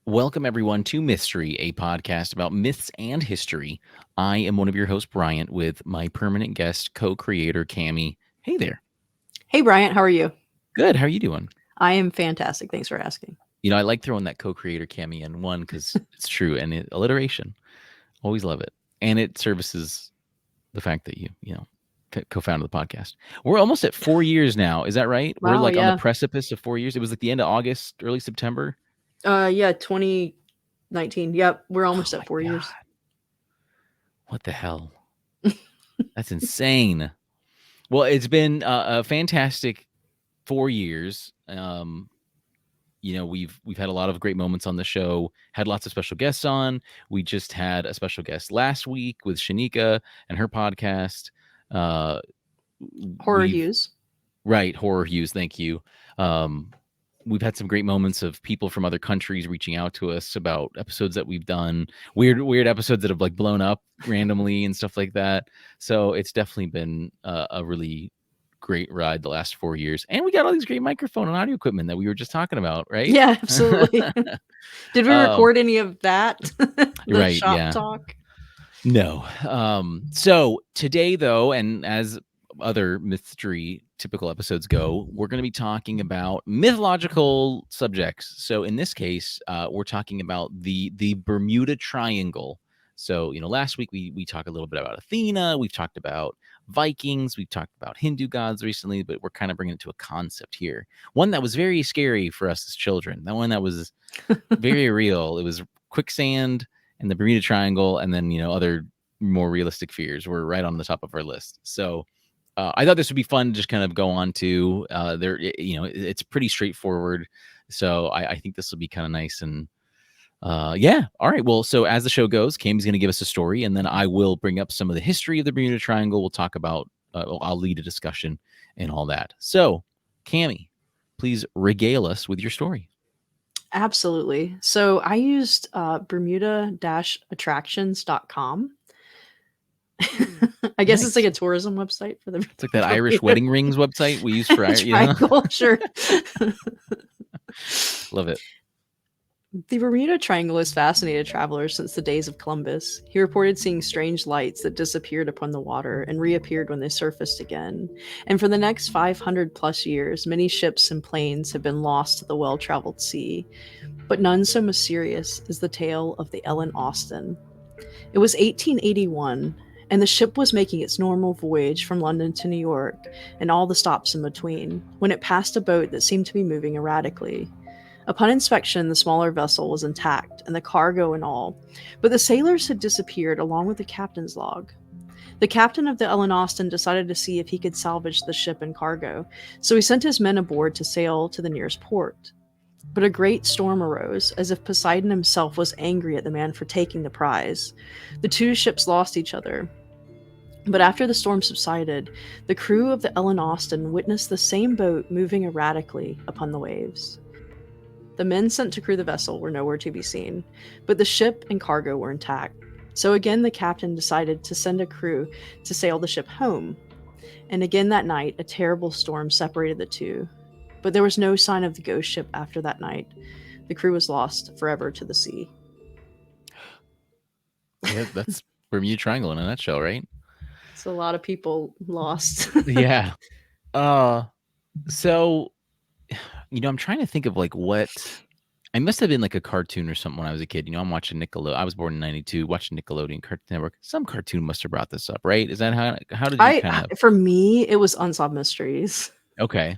Welcome, everyone, to Mythstorie, a podcast about myths and history. I am one of your hosts, Bryant, with my permanent guest, co-creator, Cammy. Hey there. Hey, Bryant, how are you? Good. How are you doing? I am fantastic. Thanks for asking. I like throwing that co-creator, Cammy, in one because it's true. And alliteration, always love it. And it services the fact that you co-founded the podcast. We're almost at 4 years now. Is that right? We're Wow, like on the yeah. precipice of 4 years. It was like the end of August, early September. Yeah, 2019. Yep, we're Oh almost my at 4 years. God. What the hell? That's insane. Well, it's been a fantastic 4 years. We've had a lot of great moments on the show. Had lots of special guests on. We just had a special guest last week with Shanika and her podcast. Uh, Horror we've Hughes. right horror Hughes. Thank you. We've had some great moments of people from other countries reaching out to us about episodes that we've done. Weird episodes that have like blown up randomly and stuff like that. So it's definitely been a really great ride the last 4 years. And we got all these great microphone and audio equipment that we were just talking about, right? Yeah, absolutely. Did we record any of that? The Right, shop yeah. talk? No. So today, though, and as other Mythstorie typical episodes go, we're going to be talking about mythological subjects. So in this case, we're talking about the Bermuda Triangle. So last week we talked a little bit about Athena. We've talked about Vikings. We've talked about Hindu gods recently, but we're kind of bringing it to a concept here. One that was very scary for us as children. That one that was very real. It was quicksand and the Bermuda Triangle, and then other more realistic fears were right on the top of our list. So I thought this would be fun to just kind of go on to. It's pretty straightforward. So I think this will be kind of nice and yeah. All right. Well, so as the show goes, Cammy's going to give us a story, and then I will bring up some of the history of the Bermuda Triangle. We'll talk about. I'll lead a discussion and all that. So, Cammy, please regale us with your story. Absolutely. So I used Bermuda-attractions.com. I guess it's like a tourism website for the It's like that Irish wedding rings website we use for triangle. Sure. Love it. The Bermuda Triangle has fascinated travelers since the days of Columbus. He reported seeing strange lights that disappeared upon the water and reappeared when they surfaced again. And for the next 500 plus years, many ships and planes have been lost to the well traveled sea, but none so mysterious as the tale of the Ellen Austin. It was 1881, and the ship was making its normal voyage from London to New York and all the stops in between when it passed a boat that seemed to be moving erratically. Upon inspection, the smaller vessel was intact, and the cargo and all, but the sailors had disappeared along with the captain's log. The captain of the Ellen Austin decided to see if he could salvage the ship and cargo, so he sent his men aboard to sail to the nearest port. But a great storm arose, as if Poseidon himself was angry at the man for taking the prize. The two ships lost each other. But after the storm subsided, the crew of the Ellen Austin witnessed the same boat moving erratically upon the waves. The men sent to crew the vessel were nowhere to be seen, but the ship and cargo were intact. So again the captain decided to send a crew to sail the ship home. And again that night, a terrible storm separated the two. But there was no sign of the ghost ship after that night. The crew was lost forever to the sea. Yeah, that's Bermuda Triangle in a nutshell, right? So a lot of people lost. Yeah. So I'm trying to think of like what I must have been like a cartoon or something when I was a kid. I'm watching Nickelodeon. I was born in '92, watching Nickelodeon Cartoon Network. Some cartoon must have brought this up, right? Is that how did you kind of? For me, it was Unsolved Mysteries. Okay.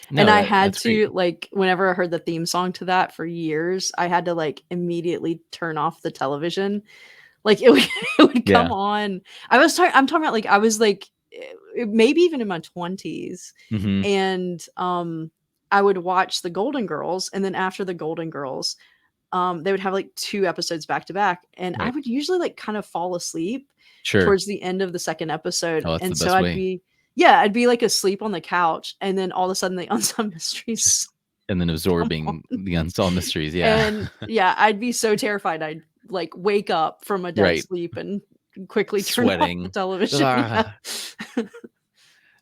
No, And I had that's to great. whenever I heard the theme song to that for years, I had to immediately turn off the television. It would, it would come on. I'm talking about I was maybe even in my 20s, Mm-hmm. and I would watch the Golden Girls, and then after the Golden Girls, they would have 2 episodes back to back, and I Right. would usually kind of fall asleep Sure. towards the end of the second episode, Oh, that's and the so best way. I'd be asleep on the couch, and then all of a sudden the Unsolved Mysteries And then absorbing the Unsolved Mysteries. Yeah. and I'd be so terrified I'd wake up from a dead Right. sleep and quickly turn off the Sweating. television. Ah.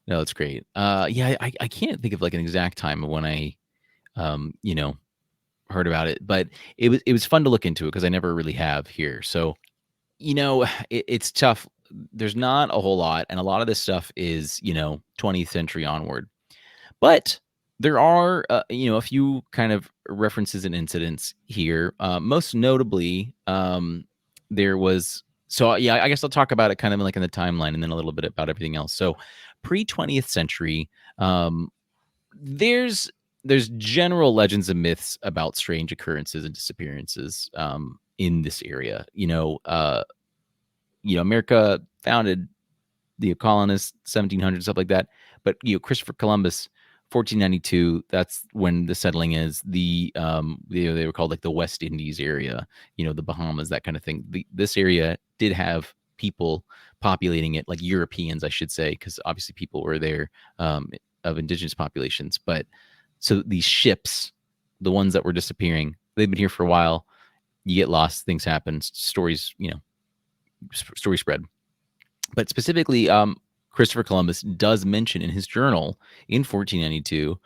No, it's great. Yeah, I can't think of an exact time when I, you know, heard about it, but it was fun to look into it because I never really have here. So it's tough. There's not a whole lot, and a lot of this stuff is 20th century onward. But there are, a few kind of references and incidents here. Most notably, there was. So yeah, I guess I'll talk about it kind of like in the timeline, and then a little bit about everything else. So pre 20th century, um, there's there's general legends and myths about strange occurrences and disappearances in this area. America founded the colonists 1700 stuff like that, but Christopher Columbus 1492, that's when the settling is. They were called like the West Indies area, the Bahamas, that kind of thing. This area did have people populating it, like Europeans I should say, because obviously people were there, of indigenous populations. But so these ships, the ones that were disappearing, they've been here for a while. You get lost, things happen, story spread. But specifically, Christopher Columbus does mention in his journal in 1492,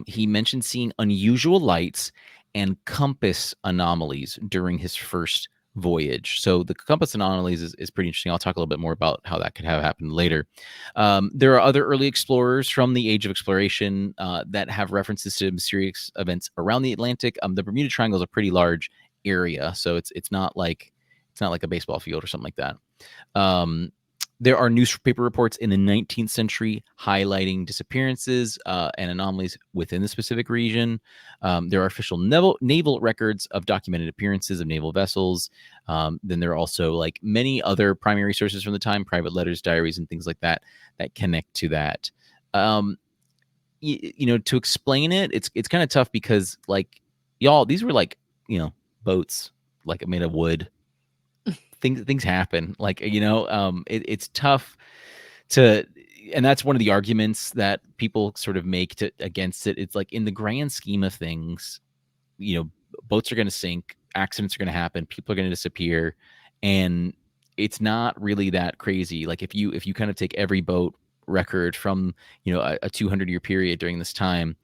he mentioned seeing unusual lights and compass anomalies during his first voyage. So the compass anomalies is pretty interesting. I'll talk a little bit more about how that could have happened later. There are other early explorers from the Age of Exploration that have references to mysterious events around the Atlantic. The Bermuda Triangle is a pretty large area, so it's not like a baseball field or something like that. There are newspaper reports in the 19th century highlighting disappearances and anomalies within the specific region. There are official naval records of documented appearances of naval vessels. Then there are also like many other primary sources from the time, private letters, diaries, and things like that connect to that. To explain it, it's kind of tough because like y'all, these were like boats like made of wood. Things happen, like it's tough to, and that's one of the arguments that people sort of make against it. It's like in the grand scheme of things, boats are going to sink, accidents are going to happen, people are going to disappear, and it's not really that crazy. Like if you kind of take every boat record from a 200-year period during this time,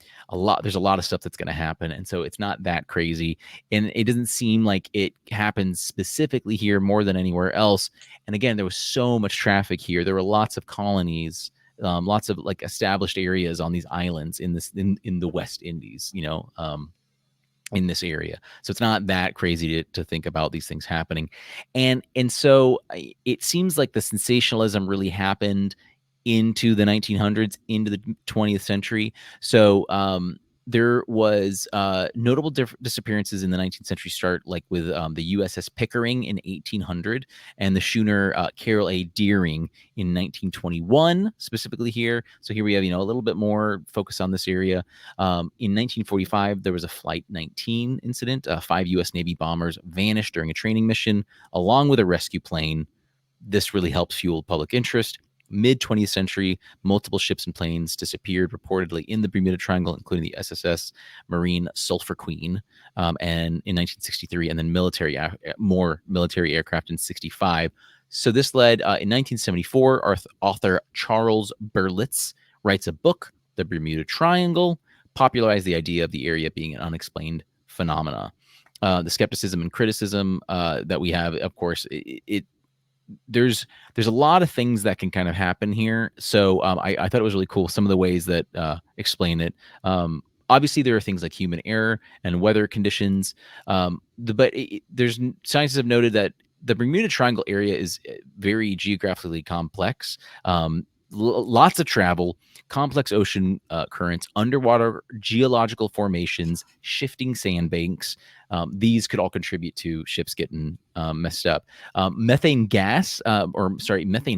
there's a lot of stuff that's going to happen, and so it's not that crazy, and it doesn't seem like it happens specifically here more than anywhere else. And again, there was so much traffic here. There were lots of colonies, lots of like established areas on these islands in the West Indies, in this area. So it's not that crazy to think about these things happening. And so it seems like the sensationalism really happened into the 1900s, into the 20th century. So there was notable disappearances in the 19th century start, like with the USS Pickering in 1800 and the schooner Carroll A. Deering in 1921, specifically here. So here we have, a little bit more focus on this area. In 1945, there was a Flight 19 incident. 5 U.S. Navy bombers vanished during a training mission, along with a rescue plane. This really helped fuel public interest. Mid 20th century, multiple ships and planes disappeared reportedly in the Bermuda Triangle, including the SSS Marine Sulphur Queen, and in 1963, and then more military aircraft in 65. So this led in 1974, author Charles Berlitz writes a book, The Bermuda Triangle, popularized the idea of the area being an unexplained phenomena. The skepticism and criticism that we have, of course, there's a lot of things that can kind of happen here. So I thought it was really cool, some of the ways that explain it. Obviously, there are things like human error and weather conditions. There's scientists have noted that the Bermuda Triangle area is very geographically complex. Lots of travel, complex ocean currents, underwater geological formations, shifting sandbanks. These could all contribute to ships getting messed up. Methane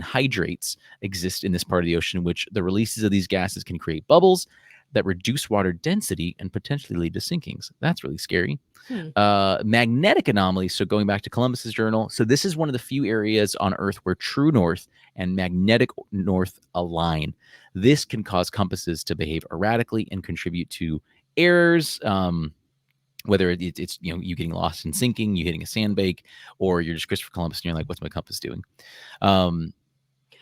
hydrates exist in this part of the ocean, which the releases of these gases can create bubbles that reduce water density and potentially lead to sinkings. That's really scary. Magnetic anomalies. So going back to Columbus's journal, so this is one of the few areas on Earth where true north and magnetic north align. This can cause compasses to behave erratically and contribute to errors. Whether it's you getting lost and sinking, you hitting a sandbank, or you're just Christopher Columbus and you're like, what's my compass doing?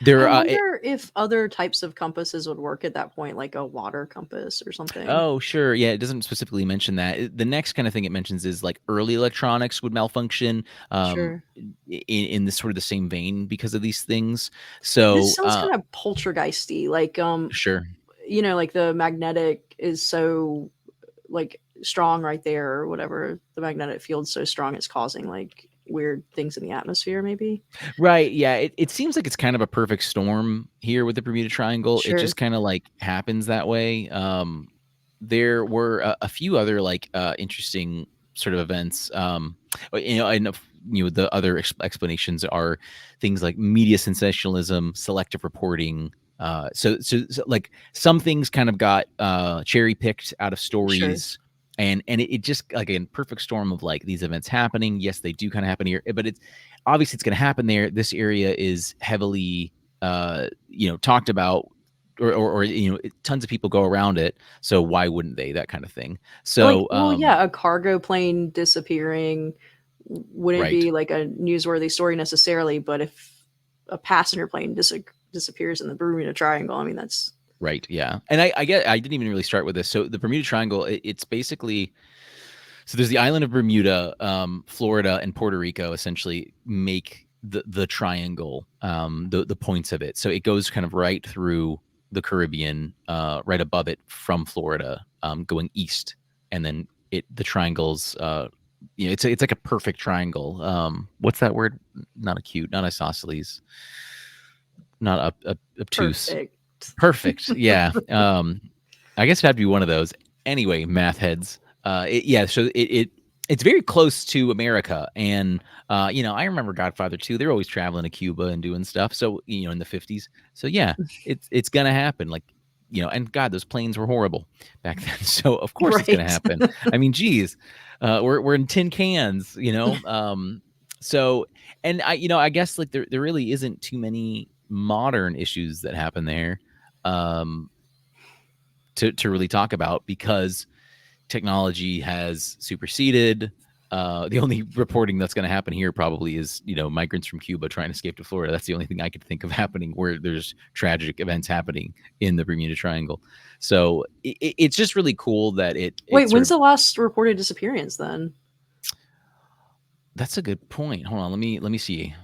I There, wonder if other types of compasses would work at that point, like a water compass or something. oh, sure. Yeah, it doesn't specifically mention that. The next kind of thing it mentions is like early electronics would malfunction Sure. in this sort of the same vein because of these things. This So, sounds kind of poltergeisty, like sure. like the magnetic is so like strong right there or whatever. The magnetic field's so strong it's causing like weird things in the atmosphere, maybe. Right. Yeah. It seems like it's kind of a perfect storm here with the Bermuda Triangle. It Sure. just kind of like happens that way. There were a few other like interesting sort of events. And the other explanations are things like media sensationalism, selective reporting. So like some things kind of got cherry picked out of Sure. stories, and it just like a perfect storm of like these events happening. Yes, they do kind of happen here, but it's obviously it's going to happen there. This area is heavily talked about, or tons of people go around it, so why wouldn't they, that kind of thing. Like, So well, yeah, a cargo plane disappearing wouldn't right. be like a newsworthy story necessarily, but if a passenger plane disappears in the Bermuda Triangle, I mean that's Right. Yeah. And I get, I didn't even really start with this. So the Bermuda Triangle, it's basically, so there's the island of Bermuda, Florida, and Puerto Rico essentially make the triangle, the points of it. So it goes kind of right through the Caribbean, right above it from Florida, going east, and then the triangles. It's like a perfect triangle. What's that word? Not acute, not isosceles, not obtuse. perfect. Perfect. Yeah. I guess it'd have to be one of those. Anyway, math heads. Yeah. So it's very close to America, and I remember Godfather 2. They're always traveling to Cuba and doing stuff. So in the 50s. So yeah, it's gonna happen. Like and God, those planes were horrible back then. So of course it's gonna Right. happen. I mean, geez, we're in tin cans. So and I guess like there really isn't too many modern issues that happen there um to really talk about, because technology has superseded. The only reporting that's going to happen here probably is migrants from Cuba trying to escape to Florida. That's the only thing I could think of happening where there's tragic events happening in the Bermuda Triangle. So it's just really cool that it Wait, sort when's of. the last reported disappearance then? That's a good point. Hold on, let me see.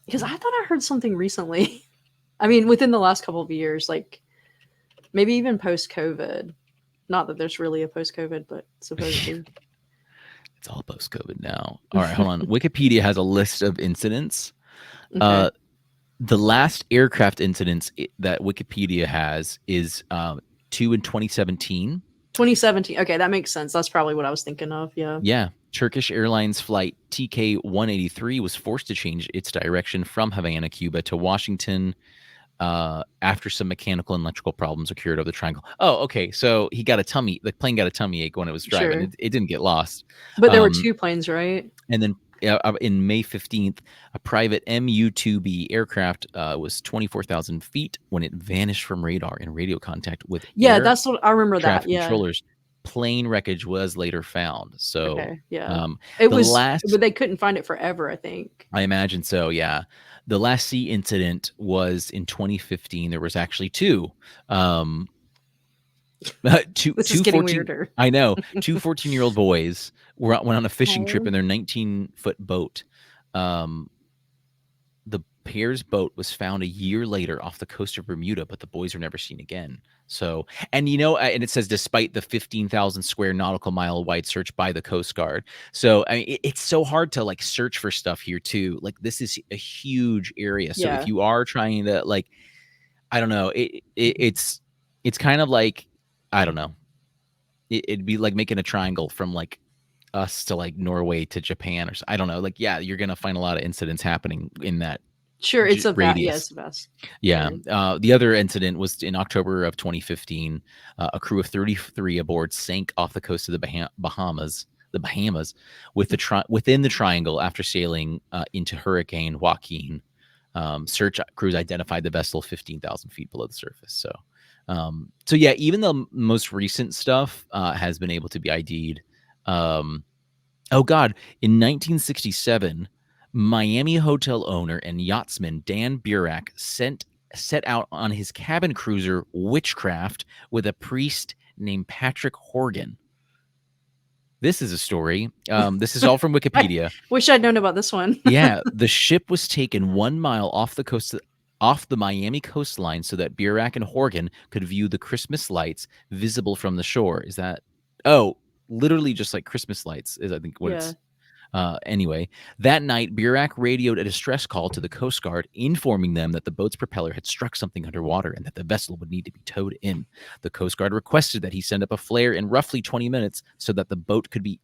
Because I thought I heard something recently. I mean, within the last couple of years, like maybe even post COVID. Not that there's really a post COVID, but supposedly. It's all post COVID now. All right, hold on. Wikipedia has a list of incidents. Okay. Uh, the last aircraft incidents that Wikipedia has is 2 in 2017. 2017. Okay, that makes sense. That's probably what I was thinking of. Yeah. Yeah. Turkish Airlines flight TK 183 was forced to change its direction from Havana, Cuba to Washington after some mechanical and electrical problems occurred over the triangle. Oh, okay. So the plane got a tummy ache when it was driving. Sure. It didn't get lost. But there were Um, two planes, right? and then in May 15th, a private MU-2B aircraft was 24,000 feet when it vanished from radar in radio contact with Yeah, air that's what I remember that. traffic Yeah. controllers. Plane wreckage was later found. So Okay. Yeah. um, It the was, last, but they couldn't find it forever, I think. I imagine so, yeah. The last sea incident was in 2015. There was actually two. Um, two This is two getting 14 weirder. I know, two 14-year-old boys went on a fishing trip Oh. in their 19-foot boat. Um, the pair's boat was found a year later off the coast of Bermuda, but the boys were never seen again. So, and and it says despite the 15,000 square nautical mile wide search by the Coast Guard. So, I mean, it's so hard to like search for stuff here too. Like this is a huge area. So if Yeah. you are trying to like, I don't know, it's kind of like, I don't know. It'd be like making a triangle from like us to like Norway to Japan, or I don't know. Like, yeah, you're gonna find a lot of incidents happening in that Sure. Yeah, radius. it's a vast Yeah. area. The other incident was in October of 2015. A crew of 33 aboard sank off the coast of the Bahamas. The Bahamas, within the triangle after sailing into Hurricane Joaquin. Search crews identified the vessel 15,000 feet below the surface. So yeah, even the most recent stuff has been able to be ID'd. Oh God, in 1967, Miami hotel owner and yachtsman Dan Burek set out on his cabin cruiser Witchcraft with a priest named Patrick Horgan. This is a story. This is all from I Wikipedia. wish I'd known about this one. Yeah, the ship was taken 1 mile off the Miami coastline so that Burek and Horgan could view the Christmas lights visible from the shore. Is that literally just like Christmas lights is I think what Yeah. it's anyway, that night, Burek radioed a distress call to the Coast Guard, informing them that the boat's propeller had struck something underwater and that the vessel would need to be towed in. The Coast Guard requested that he send up a flare in roughly 20 minutes so that the boat could be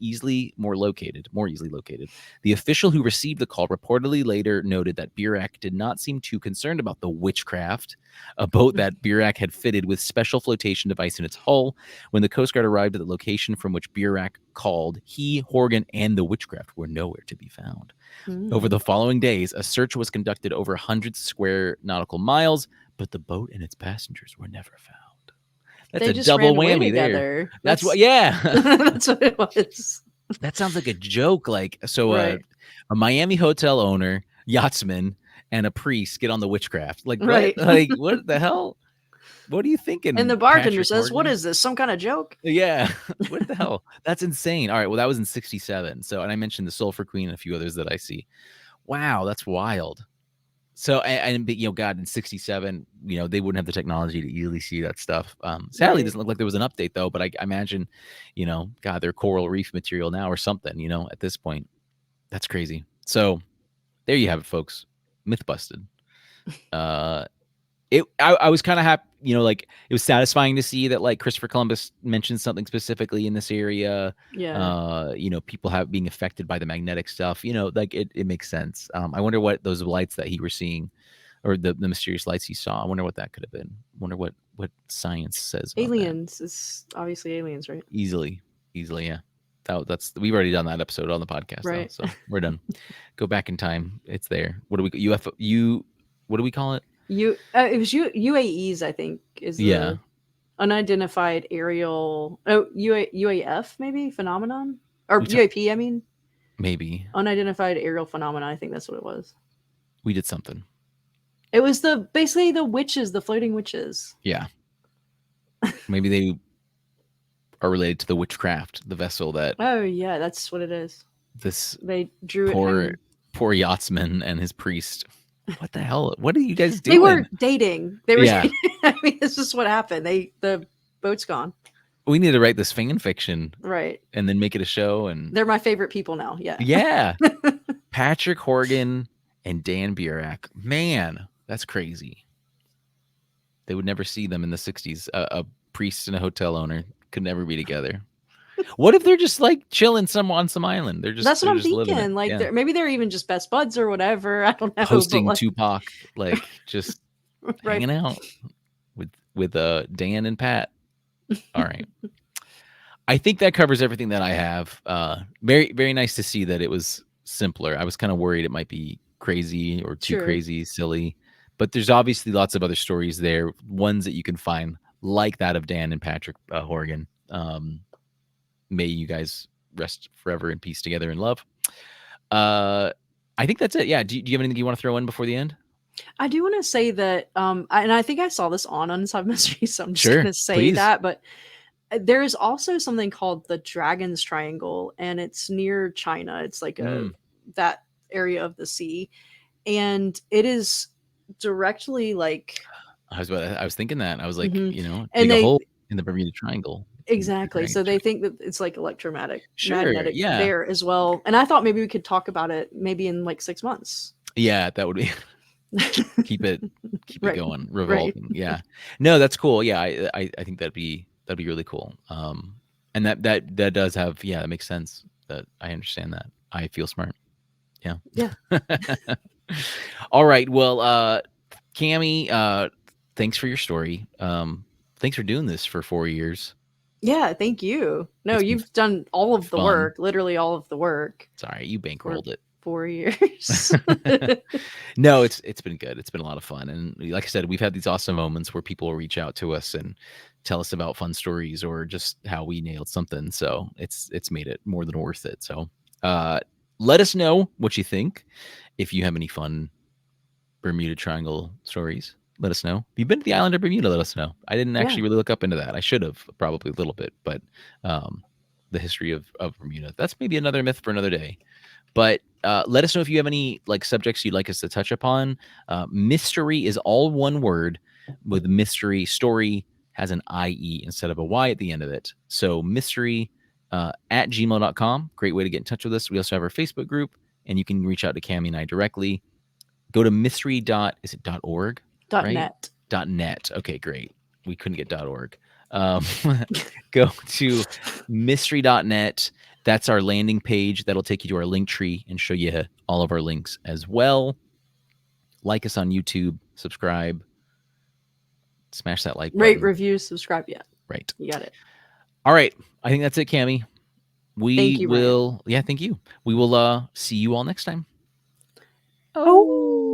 more easily located. The official who received the call reportedly later noted that Burek did not seem too concerned about the Witchcraft, a boat that Burek had fitted with special flotation device in its hull. When the Coast Guard arrived at the location from which Burek called, he, Horgan, and the Witchcraft were nowhere to be found. Over the following days, a search was conducted over 100 square nautical miles, but the boat and its passengers were never found. That's They a just double ran away whammy there. together. That's what, yeah. That's what it was. That sounds like a joke. Like, so Right. a Miami hotel owner, yachtsman, and a priest get on the Witchcraft. Like, Right. what? Like, what the hell? What are you thinking? And the bartender Patrick says, "What Horgan? is this? Some kind of joke?" Yeah. What the hell? That's insane. All right. Well, that was in 67. So, and I mentioned the Sulphur Queen and a few others that I see. Wow. That's wild. So, God, in 67, they wouldn't have the technology to easily see that stuff. Sadly, Right. it doesn't look like there was an update, though. But I imagine, God, they're coral reef material now or something, at this point. That's crazy. So, there you have it, folks. Myth busted. I was kind of happy, like it was satisfying to see that like Christopher Columbus mentioned something specifically in this area. Yeah. People being affected by the magnetic stuff, like it makes sense. I wonder what those lights that he were seeing or the mysterious lights he saw. I wonder what that could have been. Wonder what science says about that. Aliens is obviously aliens, right? Easily, yeah. That's we've already done that episode on the podcast, Right. though, so we're done. Go back in time. It's there. What do we UFO? What do we call it? It was UAEs, I think, is Yeah. the unidentified aerial UAF maybe phenomenon or UAP. I mean, Maybe unidentified aerial phenomena. I think that's what it was. we did something. It was basically the witches, the floating witches. Yeah. Maybe they are related to the Witchcraft, the vessel that Oh yeah, that's what it is. this They drew poor yachtsman and his priest. What the hell? What are you guys doing? They were dating. They were. Yeah. I mean, this is what happened. The boat's gone. We need to write this fan fiction, Right? and then make it a show. And They're my favorite people now. Yeah. yeah, Patrick Horgan and Dan Burek. Man, that's crazy. They would never see them in the 60s. A priest and a hotel owner could never be together. What if they're just like chilling on some island? That's what I'm living thinking. it. Like, Yeah. maybe they're even just best buds or whatever. I don't know. Hosting but, like, Tupac, like just right. hanging out with Dan and Pat. All right. I think that covers everything that I have. Very, very nice to see that it was simpler. I was kind of worried it might be crazy or too Sure. crazy, silly, but there's obviously lots of other stories there, ones that you can find like that of Dan and Patrick Horgan. May you guys rest forever in peace together in love. I think that's it. Yeah. Do you have anything you want to throw in before the end? I do want to say that, and I think I saw this on Unsolved Mysteries, so I'm just Sure, going to say please. that. But there is also something called the Dragon's Triangle, and it's near China. It's like that area of the sea, and it is directly like. I was thinking that. I was like, and dig a hole in the Bermuda Triangle. Exactly. So they think that it's like magnetic yeah. there as well. And I thought maybe we could talk about it maybe in like 6 months. Yeah, that would be keep it Right. going, revolving. Right. Yeah. No, that's cool. Yeah, I think that'd be really cool. And that does have, that makes sense. That I understand that. I feel smart. Yeah. Yeah. All right. Well, Cammy, thanks for your story. Thanks for doing this for 4 years. Yeah, thank you. No, you've done all of the work, literally all of the work. Sorry, you bankrolled it. 4 years. No, it's been good. It's been a lot of fun. And like I said, we've had these awesome moments where people will reach out to us and tell us about fun stories or just how we nailed something. So it's made it more than worth it. So let us know what you think. If you have any fun Bermuda Triangle stories, let us know. If you've been to the island of Bermuda, let us know. I didn't actually really look up into that. I should have probably a little bit, but the history of Bermuda, that's maybe another myth for another day. But let us know if you have any like subjects you'd like us to touch upon. Mythstorie is all one word, with mystery story has an IE instead of a Y at the end of it. So mystery at gmail.com. Great way to get in touch with us. We also have our Facebook group, and you can reach out to Cammy and I directly. Go to mystery dot, is it .org? Right? .net. .net. Okay, great. We couldn't get .org. Go to mystery.net. That's our landing page. That'll take you to our link tree and show you all of our links as well. Like us on YouTube, subscribe, smash that like button. Rate, review, subscribe. Yeah. Right. You got it. All right. I think that's it, Cammy. Thank you, will, yeah, thank you. We will see you all next time. Oh.